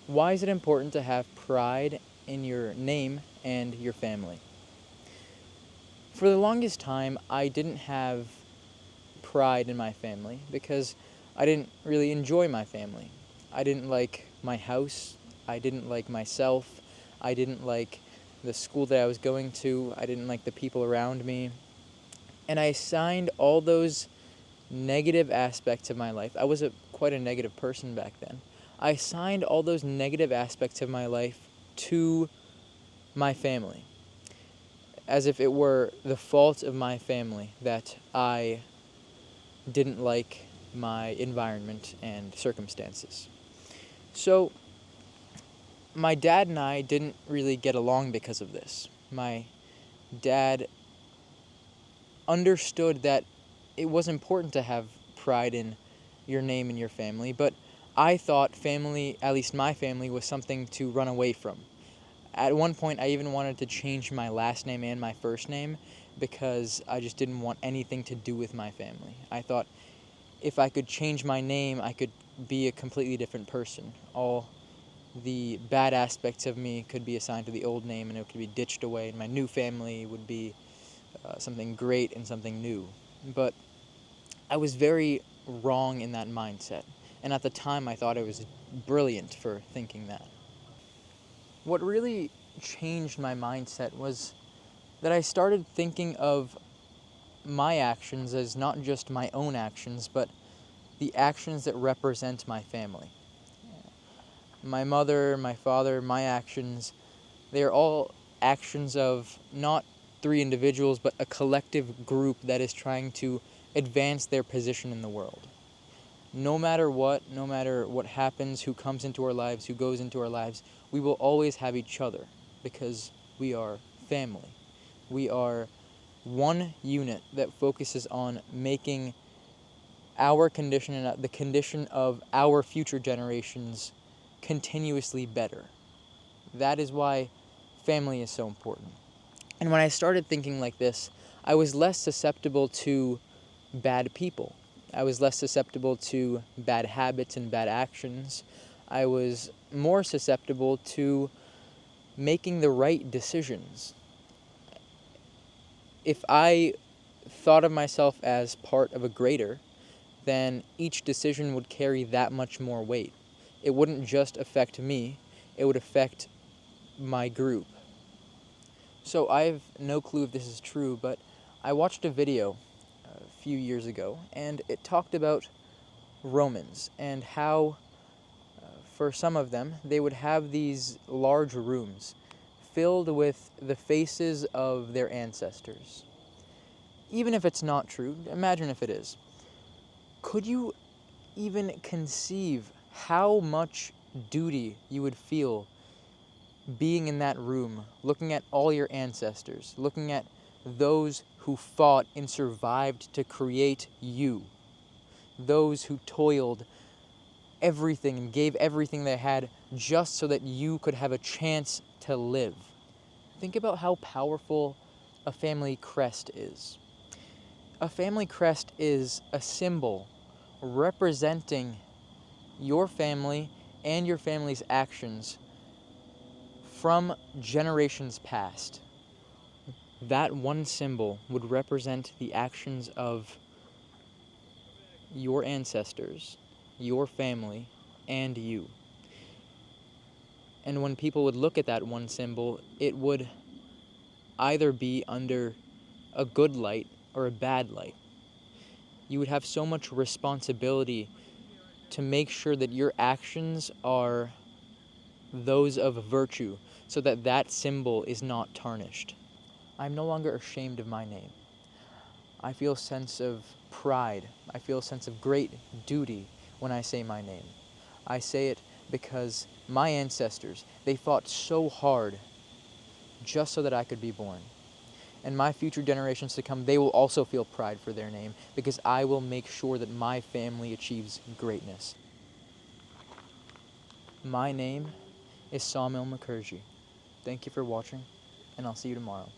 Why is it important to have pride in your name and your family? For the longest time, I didn't have pride in my family because I didn't really enjoy my family. I didn't like my house. I didn't like myself. I didn't like the school that I was going to. I didn't like the people around me. And I assigned all those negative aspects of my life. I was quite a negative person back then. I assigned all those negative aspects of my life to my family, as if it were the fault of my family that I didn't like my environment and circumstances. So, my dad and I didn't really get along because of this. My dad understood that it was important to have pride in your name and your family, but I thought family, at least my family, was something to run away from. At one point, I even wanted to change my last name and my first name because I just didn't want anything to do with my family. I thought if I could change my name, I could be a completely different person. All the bad aspects of me could be assigned to the old name and it could be ditched away, and my new family would be something great and something new. But I was very wrong in that mindset. And at the time, I thought I was brilliant for thinking that. What really changed my mindset was that I started thinking of my actions as not just my own actions, but the actions that represent my family. My mother, my father, my actions, they are all actions of not three individuals, but a collective group that is trying to advance their position in the world. No matter what happens, who comes into our lives, who goes into our lives, we will always have each other because we are family. We are one unit that focuses on making our condition and the condition of our future generations continuously better. That is why family is so important. And when I started thinking like this, I was less susceptible to bad people. I was less susceptible to bad habits and bad actions. I was more susceptible to making the right decisions. If I thought of myself as part of a greater, then each decision would carry that much more weight. It wouldn't just affect me, it would affect my group. So I have no clue if this is true, but I watched a video a few years ago, and it talked about Romans and how, for some of them, they would have these large rooms filled with the faces of their ancestors. Even if it's not true, imagine if it is. Could you even conceive how much duty you would feel being in that room, looking at all your ancestors, looking at those who fought and survived to create you, those who toiled everything and gave everything they had just so that you could have a chance to live? Think about how powerful a family crest is. A family crest is a symbol representing your family and your family's actions from generations past. That one symbol would represent the actions of your ancestors, your family, and you. And when people would look at that one symbol, it would either be under a good light or a bad light. You would have so much responsibility to make sure that your actions are those of virtue so that that symbol is not tarnished. I'm no longer ashamed of my name. I feel a sense of pride. I feel a sense of great duty when I say my name. I say it because my ancestors, they fought so hard just so that I could be born. And my future generations to come, they will also feel pride for their name because I will make sure that my family achieves greatness. My name is Sawmill Mukherjee. Thank you for watching, and I'll see you tomorrow.